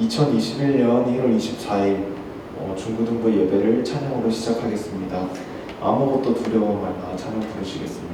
2021년 1월 24일 중고등부 예배를 찬양으로 시작하겠습니다. 아무것도 두려워 말라 찬양 부르시겠습니다.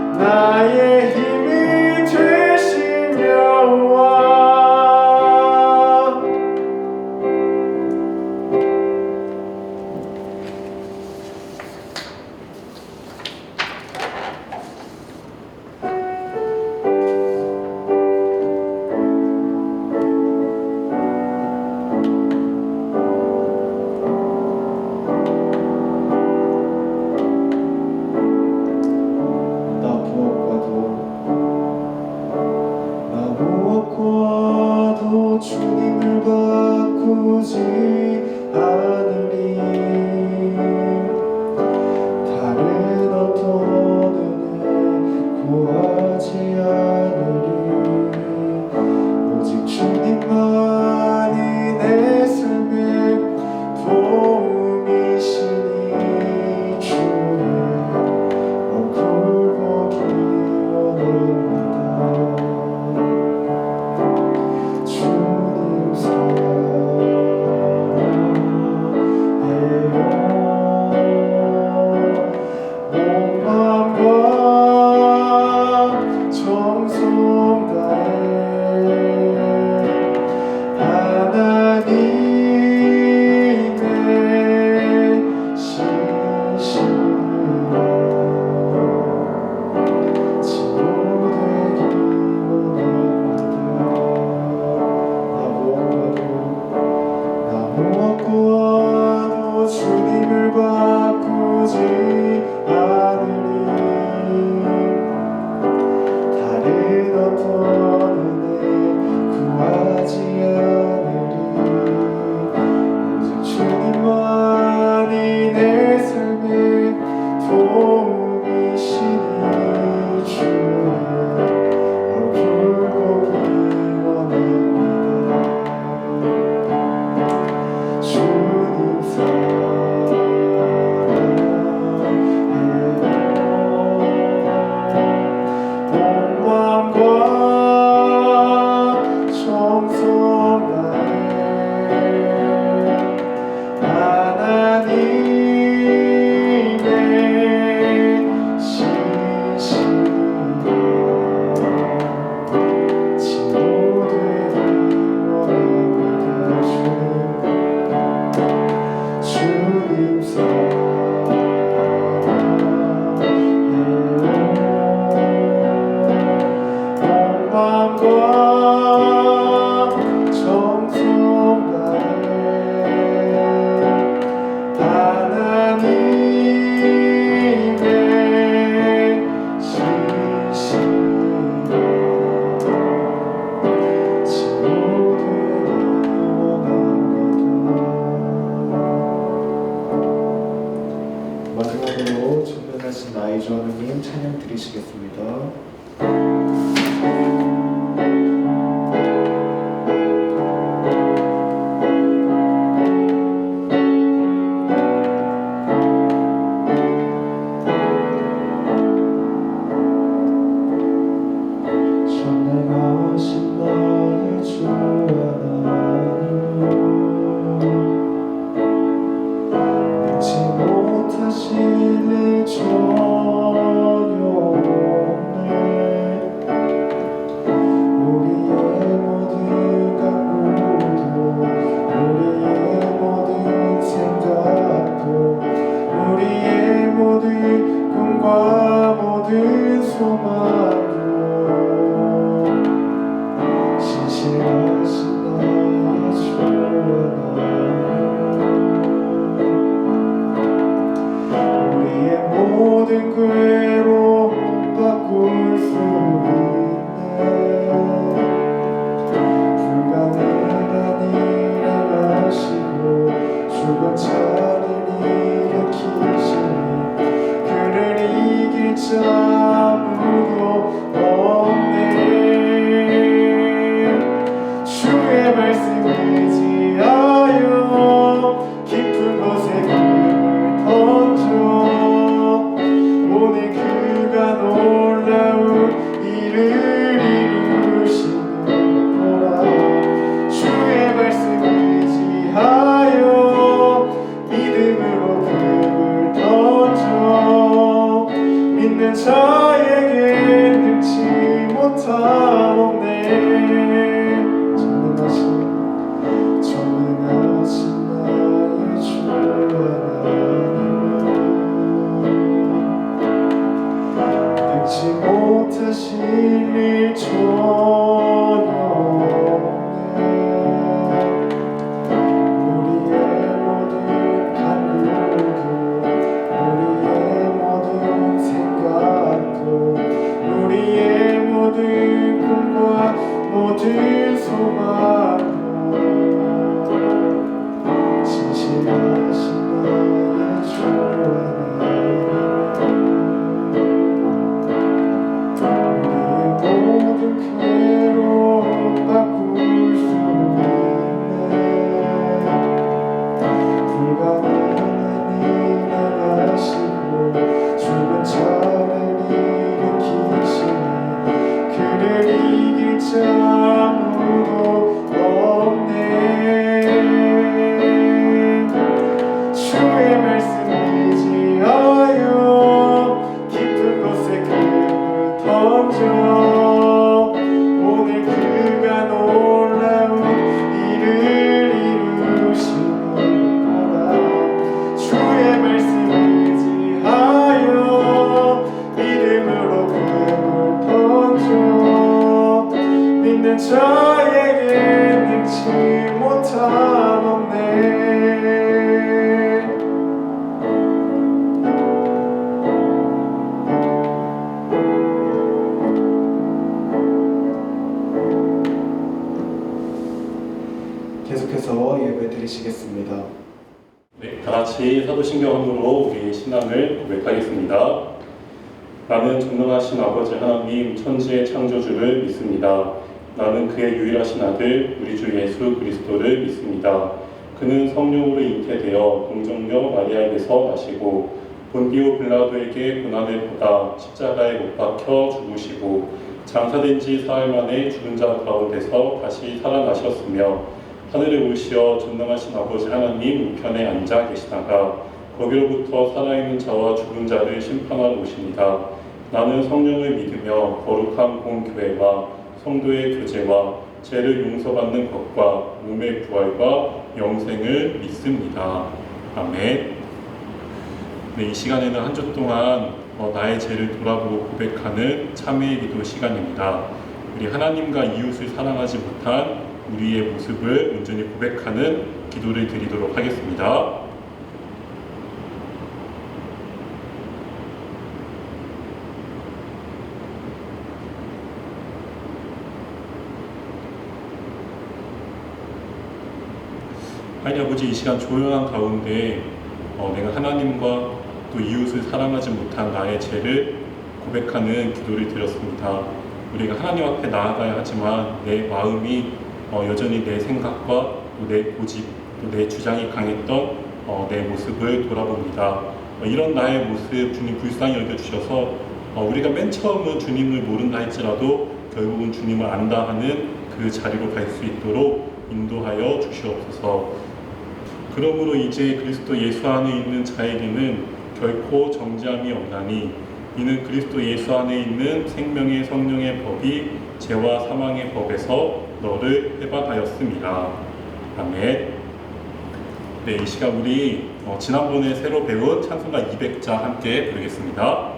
나의 힘이 되시며 주님을 바꾸지 않으리. 다른 어떤 은혜 구하지 않으리. 오직 주님만이 내 삶의 도움이시니 주의 얼굴 보기 원합니다. 주님 사랑해요. 온 마음과 정성 다해 하나님의 신실한 친구 되기 원합니다. 나 무엇과도 주님을 바꾸지 않으리. 다른 어떤 은혜 구하지 않으리. 오직 주님만이 내 삶의 도움이시니 주의 얼굴 보기 원합니다. 주님 사랑해요. 온 마음과 정성 다해 하나님의 신실한 친구 되기 원합니다. 주님 사랑해요. 온 마음과 정성 다해 하나님의 신실한 친구 되기 원합니다. 마지막으로 존귀하신 나의 주 하느님 찬양 드리시겠습니다. 전능하신 나의 주 하나님 능치 못하실 일 전혀 없네. 우리의 모든 간구도 우리의 모든 생각도 우리의 모든 꿈과 모든 소망도 신실하신 나의 주 하나님 우리의 모든 괴로움 바꿀 수 있네. 불가능한 일을 하시고 죽은 자를 일으키시니 그를 이길 자 아무도 없네. 주의 말씀 의지하여 깊은 곳에 금을 던져 오늘 그가 놀라운 일을 이루시는 거라. 주의 말씀 의지하여 믿음으로 금을 던져 믿는 자에게 능치 못함 없네. 전능하신 나의 주 하나님 능치 못하실 일 전혀 없네. 우리의 모든 간구도 우리의 모든 생각도 우리의 모든 꿈과 모든 소망 내 자에게 능치 못한 없네. 계속해서 예배 드리시겠습니다. 네, 다 같이 사도신경으로 우리의 신앙을 고백하겠습니다. 나는 전능하신 아버지 하나님 천지의 창조주를 믿습니다. 나는 그의 유일하신 아들 우리 주 예수 그리스도를 믿습니다. 그는 성령으로 잉태되어 동정녀 마리아에게서 나시고 본디오 빌라도에게 고난을 받아 십자가에 못 박혀 죽으시고 장사된 지 사흘 만에 죽은 자 가운데서 다시 살아나셨으며 하늘에 오시어 전능하신 아버지 하나님 우편에 앉아 계시다가 거기로부터 살아있는 자와 죽은 자를 심판하러 오십니다. 나는 성령을 믿으며 거룩한 공교회와 성도의 교제와 죄를 용서받는 것과 몸의 부활과 영생을 믿습니다. 아멘. 네, 이 시간에는 한 주 동안 나의 죄를 돌아보고 고백하는 참회의 기도 시간입니다. 우리 하나님과 이웃을 사랑하지 못한 우리의 모습을 온전히 고백하는 기도를 드리도록 하겠습니다. 하나님 아버지, 이 시간 조용한 가운데 내가 하나님과 또 이웃을 사랑하지 못한 나의 죄를 고백하는 기도를 드렸습니다. 우리가 하나님 앞에 나아가야 하지만 내 마음이 여전히 내 생각과 또 내 고집, 또 내 주장이 강했던 내 모습을 돌아봅니다. 이런 나의 모습 주님 불쌍히 여겨주셔서 우리가 맨 처음은 주님을 모른다 할지라도 결국은 주님을 안다 하는 그 자리로 갈 수 있도록 인도하여 주시옵소서. 그러므로 이제 그리스도 예수 안에 있는 자에게는 결코 정죄함이 없나니 이는 그리스도 예수 안에 있는 생명의 성령의 법이 죄와 사망의 법에서 너를 해방하였습니다. 아멘. 네, 이 시간 우리 지난번에 새로 배운 찬송가 200자 함께 부르겠습니다.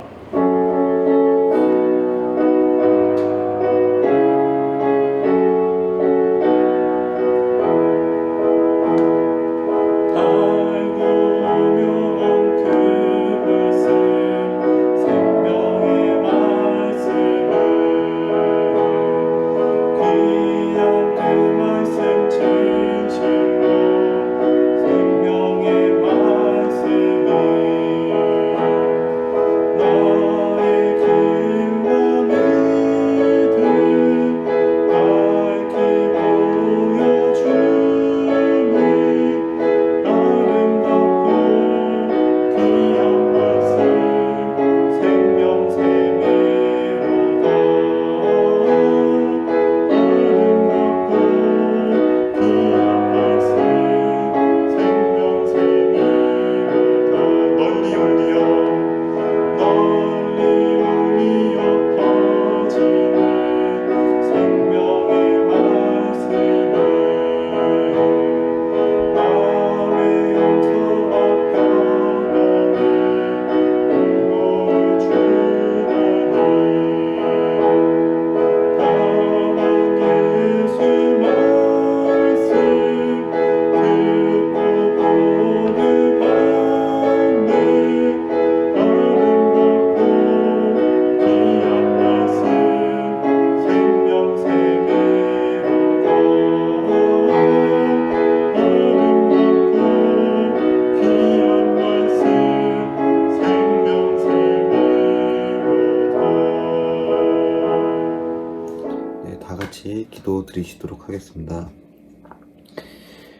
기도 드리시도록 하겠습니다.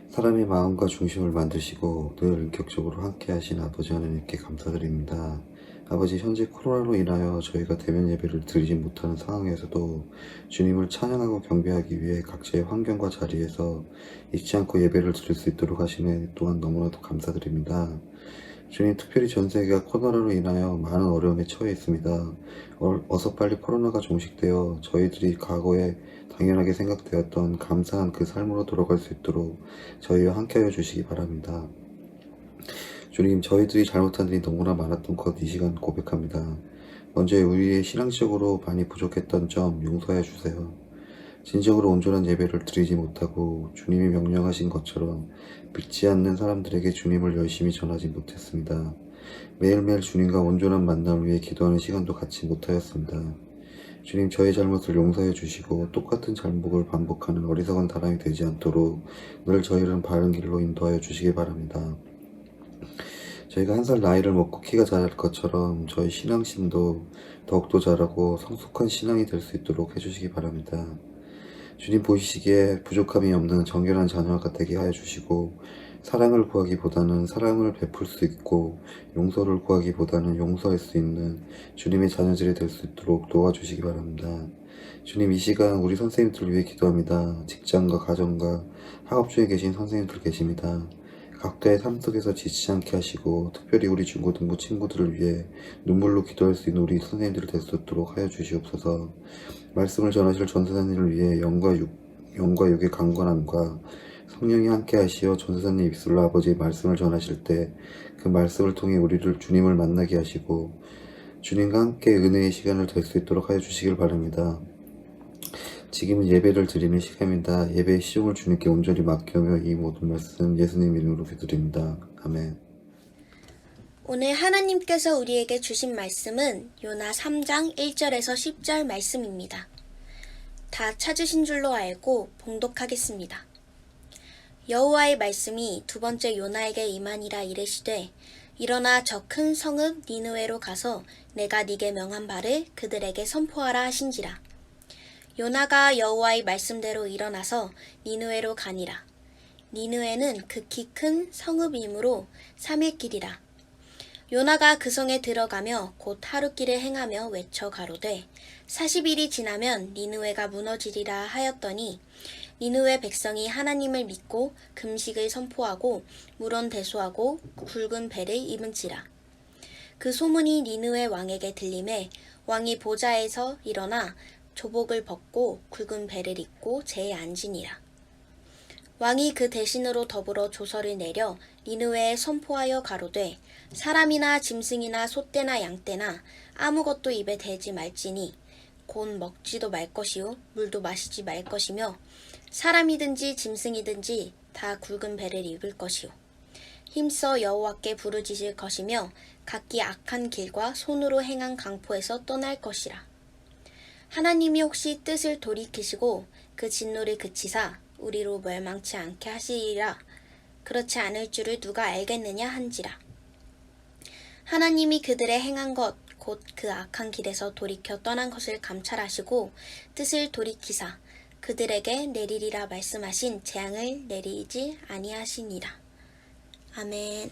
사람의 마음과 중심을 만드시고 늘 인격적으로 함께 하신 아버지 하나님께 감사드립니다. 아버지, 현재 코로나로 인하여 저희가 대면 예배를 드리지 못하는 상황에서도 주님을 찬양하고 경배하기 위해 각자의 환경과 자리에서 잊지 않고 예배를 드릴 수 있도록 하시네 또한 너무나도 감사드립니다. 주님, 특별히 전 세계가 코로나로 인하여 많은 어려움에 처해 있습니다. 어서 빨리 코로나가 종식되어 저희들이 과거에 당연하게 생각되었던 감사한 그 삶으로 돌아갈 수 있도록 저희와 함께하여 주시기 바랍니다. 주님, 저희들이 잘못한 일이 너무나 많았던 것 이 시간 고백합니다. 먼저 우리의 신앙적으로 많이 부족했던 점 용서해 주세요. 진정으로 온전한 예배를 드리지 못하고 주님이 명령하신 것처럼 믿지 않는 사람들에게 주님을 열심히 전하지 못했습니다. 매일매일 주님과 온전한 만남을 위해 기도하는 시간도 갖지 못하였습니다. 주님, 저의 잘못을 용서해 주시고 똑같은 잘못을 반복하는 어리석은 사람이 되지 않도록 늘 저희를 바른 길로 인도하여 주시기 바랍니다. 저희가 한 살 나이를 먹고 키가 자랄 것처럼 저희 신앙심도 더욱더 자라고 성숙한 신앙이 될 수 있도록 해주시기 바랍니다. 주님 보시기에 부족함이 없는 정결한 자녀가 되게 하여 주시고, 사랑을 구하기보다는 사랑을 베풀 수 있고, 용서를 구하기보다는 용서할 수 있는 주님의 자녀들이 될 수 있도록 도와주시기 바랍니다. 주님, 이 시간 우리 선생님들을 위해 기도합니다. 직장과 가정과 학업 중에 계신 선생님들 계십니다. 각자의 삶 속에서 지치지 않게 하시고, 특별히 우리 중고등부 친구들을 위해 눈물로 기도할 수 있는 우리 선생님들이 될 수 있도록 하여 주시옵소서. 말씀을 전하실 전사사님을 위해 영과 육의 강건함과 성령이 함께 하시어 전사사님 입술로 아버지의 말씀을 전하실 때 그 말씀을 통해 우리를 주님을 만나게 하시고 주님과 함께 은혜의 시간을 될 수 있도록 하여 주시길 바랍니다. 지금은 예배를 드리는 시간입니다. 예배의 시종을 주님께 온전히 맡겨며 이 모든 말씀 예수님 이름으로 기도드립니다. 아멘. 오늘 하나님께서 우리에게 주신 말씀은 요나 3장 1절에서 10절 말씀입니다. 다 찾으신 줄로 알고 봉독하겠습니다. 여호와의 말씀이 두 번째 요나에게 임하니라 이르시되 일어나 저 큰 성읍 니느웨로 가서 내가 네게 명한 바를 그들에게 선포하라 하신지라. 요나가 여호와의 말씀대로 일어나서 니느웨로 가니라. 니느웨는 극히 큰 성읍이므로 3일 길이라. 요나가 그 성에 들어가며 곧 하룻길을 행하며 외쳐 가로되 40일이 지나면 니느웨가 무너지리라 하였더니 니느웨 백성이 하나님을 믿고 금식을 선포하고 물온대소하고 굵은 배를 입은지라. 그 소문이 니느웨 왕에게 들림에 왕이 보좌에서 일어나 조복을 벗고 굵은 배를 입고 제에 앉으니라. 왕이 그 대신으로 더불어 조서를 내려 니느웨에 선포하여 가로되 사람이나 짐승이나 소떼나 양떼나 아무것도 입에 대지 말지니 곧 먹지도 말 것이요 물도 마시지 말 것이며 사람이든지 짐승이든지 다 굵은 배를 입을 것이요 힘써 여호와께 부르짖을 것이며 각기 악한 길과 손으로 행한 강포에서 떠날 것이라. 하나님이 혹시 뜻을 돌이키시고 그 진노를 그치사 우리로 멸망치 않게 하시리라. 그렇지 않을 줄을 누가 알겠느냐 한지라. 하나님이 그들의 행한 것 곧 그 악한 길에서 돌이켜 떠난 것을 감찰하시고 뜻을 돌이키사 그들에게 내리리라 말씀하신 재앙을 내리지 아니하시니라. 아멘.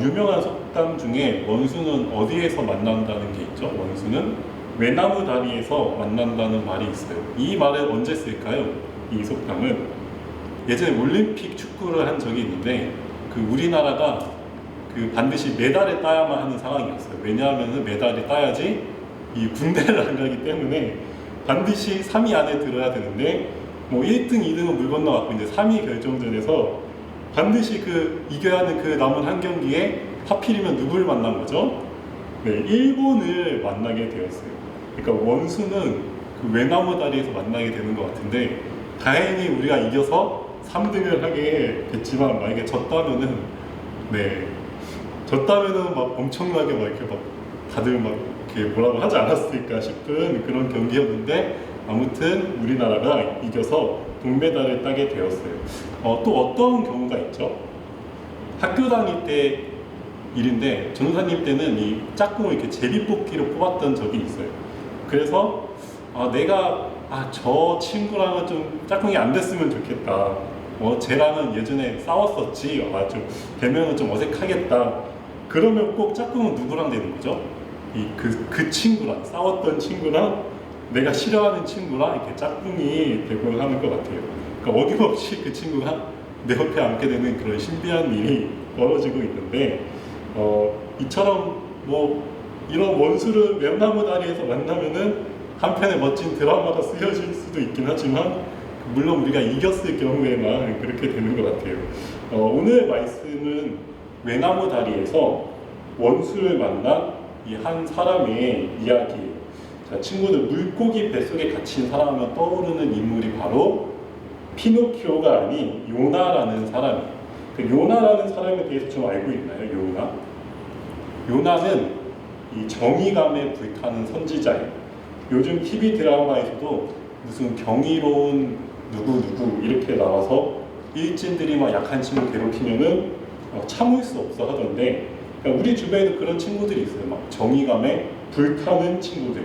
유명한 속담 중에 원수는 어디에서 만난다는 게 있죠. 원수는 외나무 다리에서 만난다는 말이 있어요. 이 말을 언제 쓸까요? 이 속담은 예전에 올림픽 축구를 한 적이 있는데 그 우리나라가 그 반드시 메달을 따야만 하는 상황이었어요. 왜냐하면 메달을 따야지 이 군대를 안 가기 때문에 반드시 3위 안에 들어야 되는데 뭐 1등, 2등은 물 건너갔고 이제 3위 결정전에서 반드시 그 이겨야 하는 그 남은 한 경기에 하필이면 누구를 만난 거죠? 네, 일본을 만나게 되었어요. 그러니까 원수는 그 외나무 다리에서 만나게 되는 것 같은데 다행히 우리가 이겨서 3등을 하게 됐지만 만약에 졌다면은 막 엄청나게 막 이렇게 막 다들 막 이렇게 뭐라고 하지 않았을까 싶은 그런 경기였는데 아무튼 우리나라가 이겨서 동메달을 따게 되었어요. 또 어떤 경우가 있죠? 학교 다닐 때 일인데 전사님 때는 이 짝꿍을 이렇게 제비뽑기로 뽑았던 적이 있어요. 그래서 내가 저 친구랑은 좀 짝꿍이 안 됐으면 좋겠다. 쟤랑은 예전에 싸웠었지. 좀 되면은 좀 어색하겠다. 그러면 꼭 짝꿍은 누구랑 되는 거죠? 그 친구랑 싸웠던 친구랑 내가 싫어하는 친구랑 이렇게 짝꿍이 되고 하는 것 같아요. 그러니까 어김없이 그 친구가 내 옆에 앉게 되는 그런 신비한 일이 벌어지고 있는데 이처럼 뭐 이런 원수를 외나무 다리에서 만나면은 한편의 멋진 드라마가 쓰여질 수도 있긴 하지만 물론 우리가 이겼을 경우에만 그렇게 되는 것 같아요. 오늘 말씀은 외나무 다리에서 원수를 만난 이 한 사람의 이야기예요. 자, 친구들, 물고기 뱃속에 갇힌 사람하면 떠오르는 인물이 바로 피노키오가 아닌 요나라는 사람이에요. 그 요나라는 사람에 대해서 좀 알고 있나요? 요나는 이 정의감에 불타는 선지자예요. 요즘 TV 드라마에서도 무슨 경이로운 누구 이렇게 나와서 일진들이 막 약한 친구 괴롭히면은 참을 수 없어 하던데, 그러니까 우리 주변에도 그런 친구들이 있어요. 막 정의감에 불타는 친구들.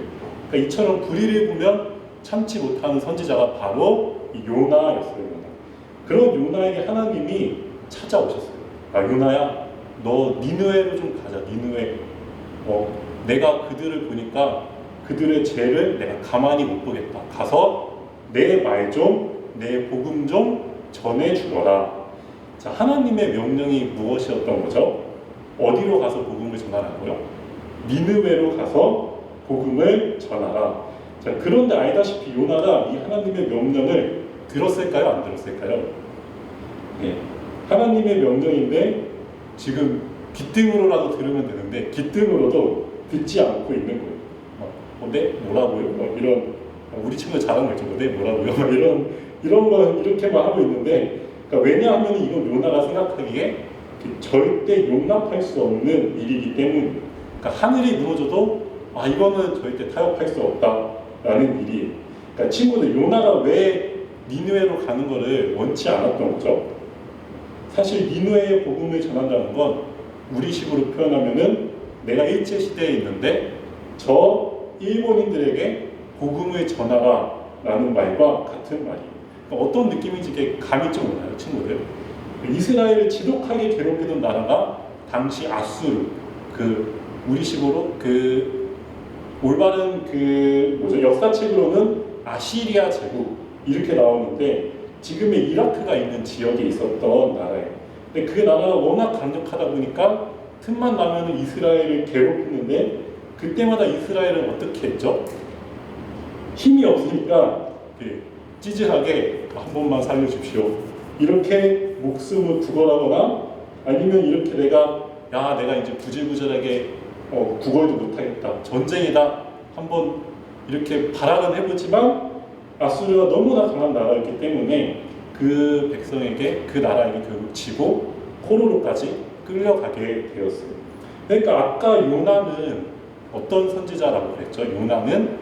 그러니까 이처럼 불의를 보면 참지 못하는 선지자가 바로 이 요나였어요. 요나. 그런 요나에게 하나님이 찾아오셨어요. 아, 요나야, 너 니느웨로 좀 가자. 니느웨. 내가 그들을 보니까 그들의 죄를 내가 가만히 못 보겠다. 가서 내 말 좀, 내 복음 좀 전해 주거라. 자, 하나님의 명령이 무엇이었던 거죠? 어디로 가서 복음을 전하라고요? 니느웨로 가서 복음을 전하라. 자, 그런데 알다시피 요나가 이 하나님의 명령을 들었을까요? 안 들었을까요? 네. 하나님의 명령인데 지금 귓등으로라도 들으면 되는데 귓등으로도 듣지 않고 있는 거예요. 네? 뭐라고요? 이런 우리 친구가 잘하는 거 있죠. 네? 뭐라고요? 이런 건 이렇게만 하고 있는데, 그러니까 왜냐하면 이건 요나가 생각하기에 절대 용납할 수 없는 일이기 때문에, 그러니까 하늘이 무너져도 이거는 절대 타협할 수 없다라는 일이에요. 그러니까 친구들, 요나가 왜 니느웨로 가는 거를 원치 않았던 거죠? 사실 니느웨의 복음을 전한다는 건 우리식으로 표현하면은 내가 일제시대에 있는데 저 일본인들에게 복음을 전하라 라는 말과 같은 말이에요. 그러니까 어떤 느낌인지 이게 감이 좀 오나요, 친구들? 이스라엘을 지독하게 괴롭히던 나라가 당시 아수르, 우리식으로 올바른 역사책으로는 아시리아 제국 이렇게 나오는데, 지금의 이라크가 있는 지역에 있었던 나라예요. 근데 그 나라가 워낙 강력하다 보니까 틈만 나면 이스라엘을 괴롭히는데, 그때마다 이스라엘은 어떻게 했죠? 힘이 없으니까 찌질하게 한 번만 살려주십시오. 이렇게 목숨을 구걸하거나, 아니면 이렇게 내가 이제 구질구질하게 구걸도 못하겠다, 전쟁이다, 한번 이렇게 발악은 해보지만 아수르가 너무나 강한 나라였기 때문에 그 백성에게, 그 나라에게 결국 지고 포로로까지 끌려가게 되었어요. 그러니까 아까 요나는 어떤 선지자라고 그랬죠? 요나는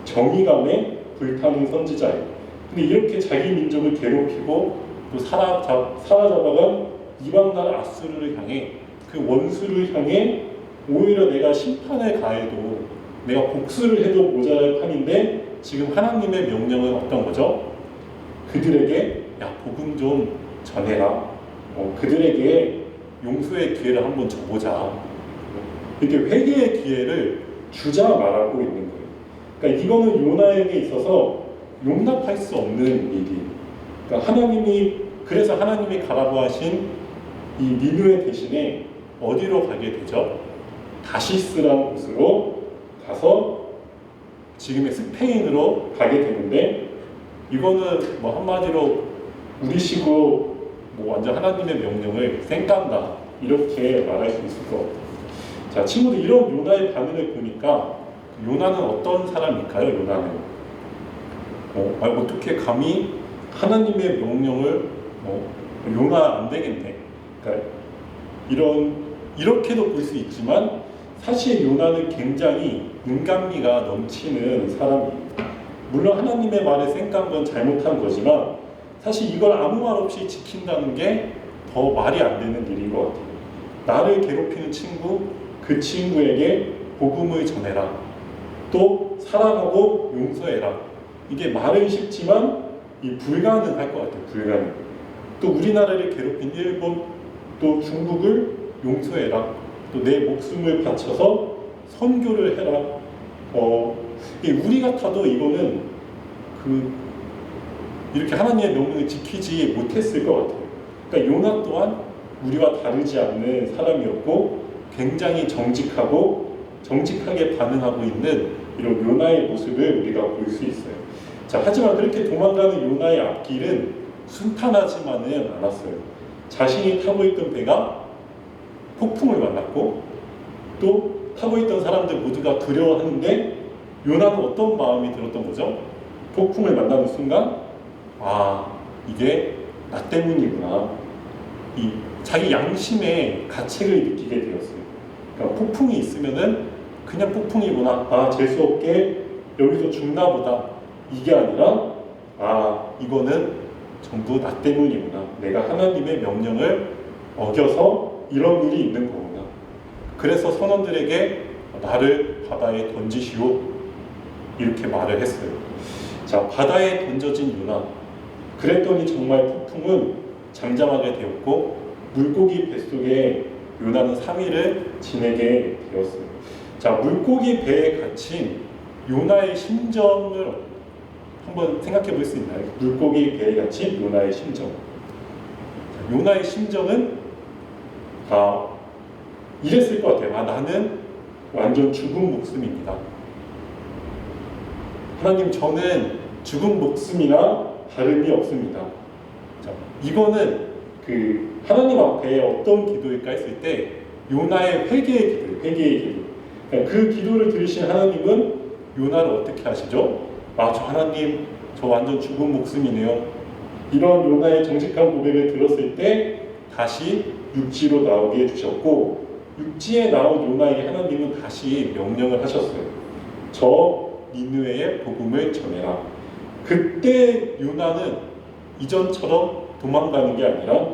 정의감에 불타는 선지자예요. 근데 이렇게 자기 민족을 괴롭히고 또 사로잡아간 이방 나라 아수르를 향해, 그 원수를 향해 오히려 내가 심판을 가해도, 내가 복수를 해도 모자랄 판인데, 지금 하나님의 명령은 어떤 거죠? 그들에게 복음 좀 전해라. 그들에게 용서의 기회를 한번 줘보자. 이렇게 회개의 기회를 주자 말하고 있는 거예요. 그러니까 이거는 요나에게 있어서 용납할 수 없는 일이에요. 그러니까 그래서 하나님이 가라고 하신 이 니느웨 대신에 어디로 가게 되죠? 다시스라는 곳으로 가서 지금의 스페인으로 가게 되는데, 이거는 한마디로 우리식으로 완전 하나님의 명령을 쌩깐다 이렇게 말할 수 있을 것 같아요. 자, 친구들, 이런 요나의 반응을 보니까 요나는 어떤 사람일까요? 요나는 어떻게 감히 하나님의 명령을 요나 안 되겠네. 그러니까 이렇게도 볼 수 있지만, 사실 요나는 굉장히 인간미가 넘치는 사람이에요. 물론 하나님의 말에 쌩깐 건 잘못한 거지만, 사실 이걸 아무 말 없이 지킨다는 게 더 말이 안 되는 일인 것 같아요. 나를 괴롭히는 친구, 그 친구에게 복음을 전해라. 또 사랑하고 용서해라. 이게 말은 쉽지만 불가능할 것 같아요. 불가능. 또 우리나라를 괴롭힌 일본, 또 중국을 용서해라. 또 내 목숨을 바쳐서 선교를 해라. 우리 같아도 이거는 이렇게 하나님의 명령을 지키지 못했을 것 같아요. 그러니까 요나 또한 우리와 다르지 않는 사람이었고, 굉장히 정직하게 반응하고 있는 이런 요나의 모습을 우리가 볼 수 있어요. 자, 하지만 그렇게 도망가는 요나의 앞길은 순탄하지만은 않았어요. 자신이 타고 있던 배가 폭풍을 만났고, 또 타고 있던 사람들 모두가 두려워하는데 요나는 어떤 마음이 들었던 거죠? 폭풍을 만나는 순간 이게 나 때문이구나. 이 자기 양심의 가책을 느끼게 되었어요. 그러니까 폭풍이 있으면은 그냥 폭풍이구나. 재수없게 여기서 죽나 보다. 이게 아니라 이거는 전부 나 때문이구나. 내가 하나님의 명령을 어겨서 이런 일이 있는 거구나. 그래서 선원들에게 나를 바다에 던지시오. 이렇게 말을 했어요. 자, 바다에 던져진 요나. 그랬더니 정말 폭풍은 잠잠하게 되었고 물고기 뱃속에 요나는 3일을 지내게 되었어요. 자, 물고기 배에 갇힌 요나의 심정을 한번 생각해 볼 수 있나요? 물고기 배에 갇힌 요나의 심정. 자, 요나의 심정은 이랬을 것 같아요. 나는 완전 죽은 목숨입니다. 하나님, 저는 죽은 목숨이나 다름이 없습니다. 자, 이거는 하나님 앞에 어떤 기도일까 했을 때 요나의 회개의 기도. 그러니까 그 기도를 들으신 하나님은 요나를 어떻게 하시죠? 저 하나님, 저 완전 죽은 목숨이네요. 이런 요나의 정직한 고백을 들었을 때 다시 육지로 나오게 해주셨고, 육지에 나온 요나에게 하나님은 다시 명령을 하셨어요. 저 니느웨의 복음을 전해라. 그때 요나는 이전처럼 도망가는 게 아니라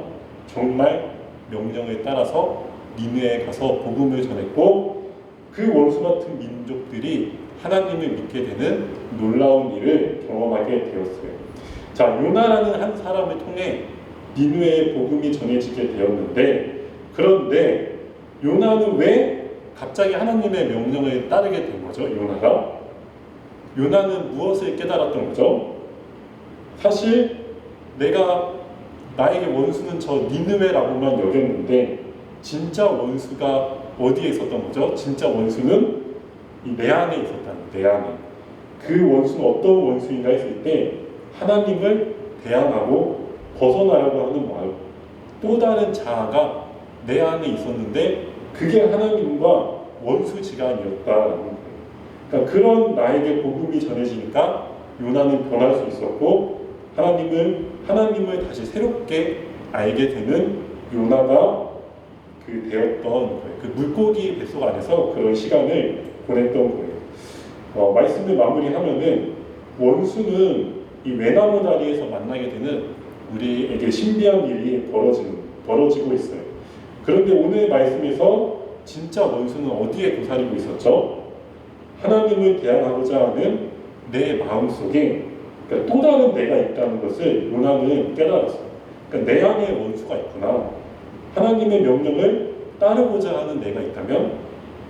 정말 명령에 따라서 니느웨에 가서 복음을 전했고, 그 원수 같은 민족들이 하나님을 믿게 되는 놀라운 일을 경험하게 되었어요. 자, 요나라는 한 사람을 통해 니느웨의 복음이 전해지게 되었는데, 그런데 요나는 왜 갑자기 하나님의 명령을 따르게 된 거죠? 요나는 무엇을 깨달았던 거죠? 사실 내가 나에게 원수는 저 니느웨라고만 여겼는데 진짜 원수가 어디에 있었던 거죠? 진짜 원수는 내 안에 있었다는, 내 안에. 그 원수는 어떤 원수인가 했을 때 하나님을 대항하고 벗어나려고 하는 마음, 또 다른 자아가 내 안에 있었는데 그게 하나님과 원수지간이었다는 거예요. 그러니까 그런 나에게 복음이 전해지니까 요나는 변할 수 있었고 하나님을 다시 새롭게 알게 되는 요나가 되었던 거예요. 그 물고기 뱃속 안에서 그런 시간을 보냈던 거예요. 말씀을 마무리하면은 원수는 이 외나무 다리에서 만나게 되는 우리에게 신비한 일이 벌어지고 있어요. 그런데 오늘 말씀에서 진짜 원수는 어디에 도사리고 있었죠? 하나님을 대항하고자 하는 내 마음속에 그러니까 또 다른 내가 있다는 것을 요나는 깨달았어요. 그러니까 내 안에 원수가 있구나. 하나님의 명령을 따르고자 하는 내가 있다면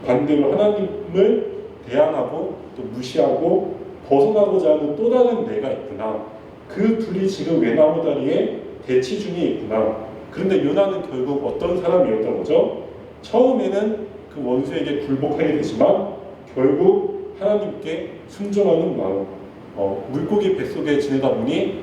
반대로 하나님을 대항하고 또 무시하고 벗어나고자 하는 또 다른 내가 있구나. 그 둘이 지금 외나무 다리에 대치 중에 있구나. 그런데 요나는 결국 어떤 사람이었던 거죠? 처음에는 그 원수에게 굴복하게 되지만 결국 하나님께 순종하는 마음, 물고기 뱃속에 지내다 보니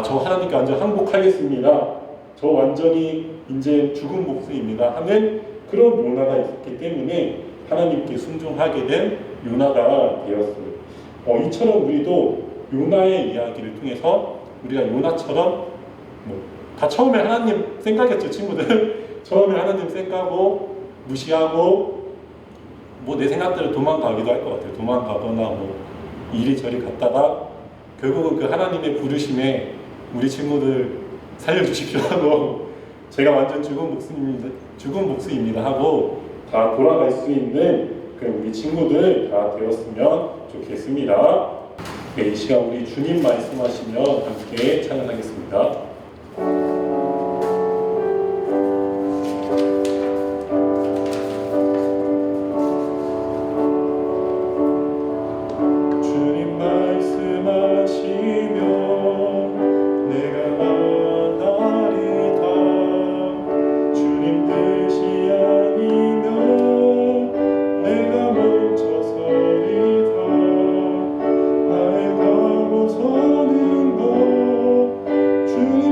저 하나님께 완전 항복하겠습니다. 저 완전히 이제 죽은 목숨입니다 하는 그런 요나가 있었기 때문에 하나님께 순종하게 된 요나가 되었어요. 이처럼 우리도 요나의 이야기를 통해서 우리가 요나처럼 다 처음에 하나님 생각했죠, 친구들. 처음에 하나님 생각하고 무시하고 내 생각대로 도망가기도 할 것 같아요. 도망가거나 이리저리 갔다가 결국은 그 하나님의 부르심에 우리 친구들 살려주십시오 하고 제가 완전 죽은 목숨입니다 하고 다 돌아갈 수 있는 우리 친구들 다 되었으면 좋겠습니다. 이 시간 우리 주님 말씀하시며 함께 찬양하겠습니다. 주님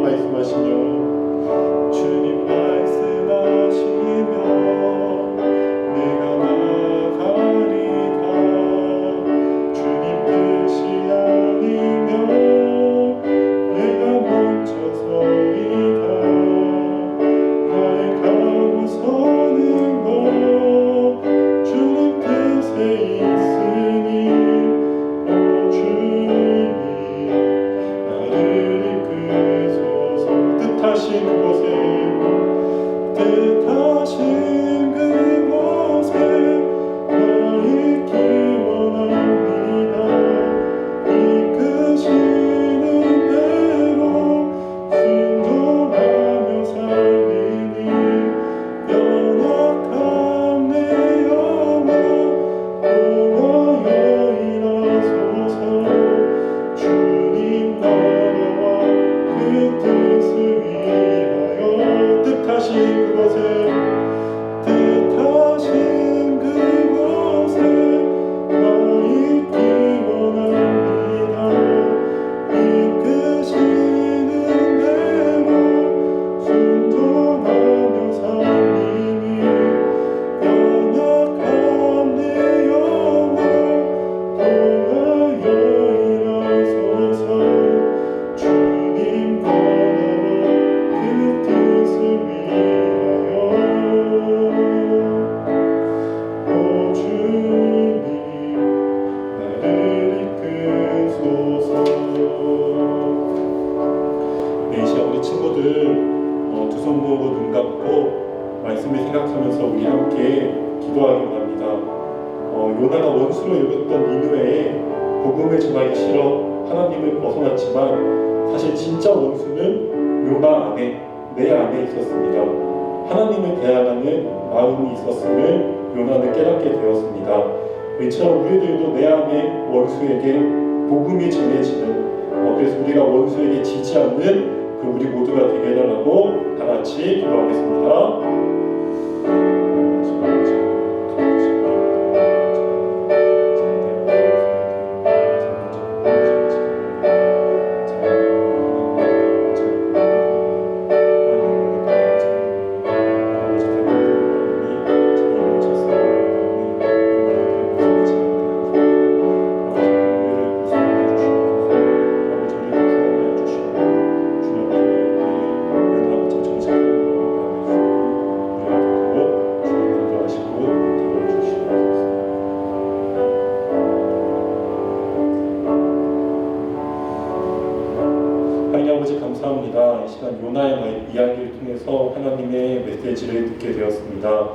말씀하시며 주님 말씀하시며 내가 나가리다. 주님 뜻이 아니면 내가 멈춰 서리다. 나의 가고 서는 것 주님 뜻에 있으니 오 주님 나를 이끄소서. 뜻하신 그곳에 나 있기 원합니다. 이끄시는 대로 순종하며 살리니 연약한 내 영혼 동하여 일하소서. 주님 나라와 그 뜻을 위하여 뜻하신 그곳에 나 있기 원합니다. 이끄시는 대로 순종하며 살리니 연약한 내 영혼 동하여 일하소서. 주님 나라와 그 뜻을 위하여 오 주님 나를 이끄소서. 네, 이 시간 우리 친구들 두 손 모으고 눈 감고 말씀을 생각하면서 우리 함께 기도하기로 합니다. 요나가 원수로 여겼던 니느웨에 복음을 전하기 싫어 하나님을 벗어났지만 사실 진짜 원수는 요나 안에, 내 안에 있었습니다. 하나님을 대항하는 마음이 있었음을 요나는 깨닫게 되었습니다. 이처럼 우리들도 내 안에 원수에게 복음이 전해지는 그래서 우리가 원수에게 지지 않는 그 우리 모두가 되게 해달라고 다 같이 기도하겠습니다. 감사합니다. 이 시간 요나의 이야기를 통해서 하나님의 메시지를 듣게 되었습니다.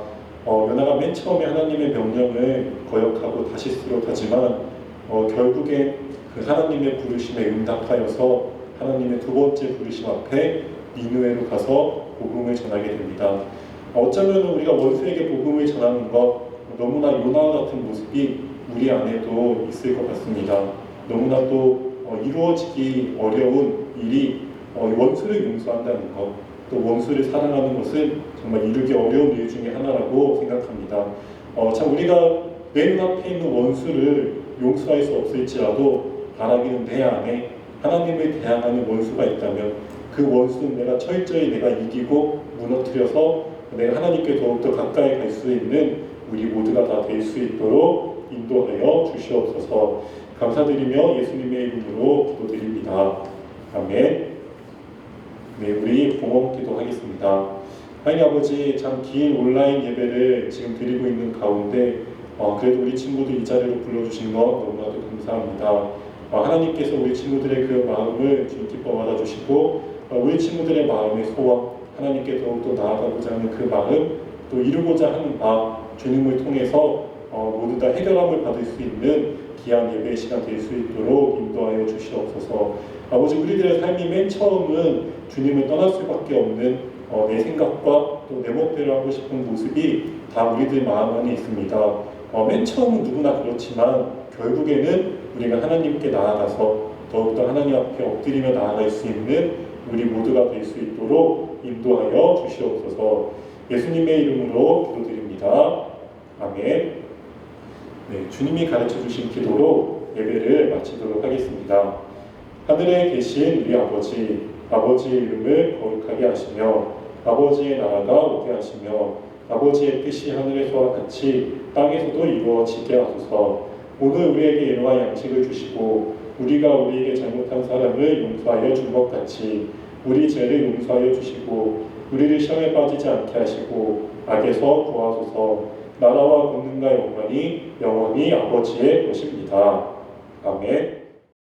요나가 맨 처음에 하나님의 명령을 거역하고 다시스로 하지만 결국에 그 하나님의 부르심에 응답하여서 하나님의 두 번째 부르심 앞에 니느웨로 가서 복음을 전하게 됩니다. 어쩌면 우리가 원수에게 복음을 전하는 것 너무나 요나와 같은 모습이 우리 안에도 있을 것 같습니다. 너무나 또 이루어지기 어려운 일이 원수를 용서한다는 것, 또 원수를 사랑하는 것은 정말 이루기 어려운 일 중에 하나라고 생각합니다. 참 우리가 내 눈앞에 있는 원수를 용서할 수 없을지라도 바라기는 내 안에 하나님을 대항하는 원수가 있다면 그 원수는 내가 철저히 내가 이기고 무너뜨려서 내가 하나님께 더욱더 가까이 갈 수 있는 우리 모두가 다 될 수 있도록 인도하여 주시옵소서. 감사드리며 예수님의 이름으로 기도드립니다. 아멘. 네, 우리 봉헌 기도하겠습니다. 하나님 아버지, 참 긴 온라인 예배를 지금 드리고 있는 가운데 그래도 우리 친구들 이 자리로 불러주신 것 너무나도 감사합니다. 하나님께서 우리 친구들의 그 마음을 주님 기뻐 받아주시고 우리 친구들의 마음의 소원, 하나님께 더욱더 나아가고자 하는 그 마음, 또 이루고자 하는 바 주님을 통해서 모두 다 해결함을 받을 수 있는 귀한 예배의 시간 될 수 있도록 인도하여 주시옵소서. 아버지, 우리들의 삶이 맨 처음은 주님을 떠날 수밖에 없는 내 생각과 또 내 멋대로 하고 싶은 모습이 다 우리들 마음 안에 있습니다. 맨 처음은 누구나 그렇지만 결국에는 우리가 하나님께 나아가서 더욱더 하나님 앞에 엎드리며 나아갈 수 있는 우리 모두가 될 수 있도록 인도하여 주시옵소서. 예수님의 이름으로 기도드립니다. 아멘. 네, 주님이 가르쳐 주신 기도로 예배를 마치도록 하겠습니다. 하늘에 계신 우리 아버지, 아버지의 이름을 거룩하게 하시며 아버지의 나라가 오게 하시며 아버지의 뜻이 하늘에서와 같이 땅에서도 이루어지게 하소서. 오늘 우리에게 일용할 양식을 주시고 우리가 우리에게 잘못한 사람을 용서하여 준 것 같이 우리 죄를 용서하여 주시고 우리를 시험에 빠지지 않게 하시고 악에서 구하소서. 나라와 권능과 영광이 영원히 아버지의 것입니다. 아멘.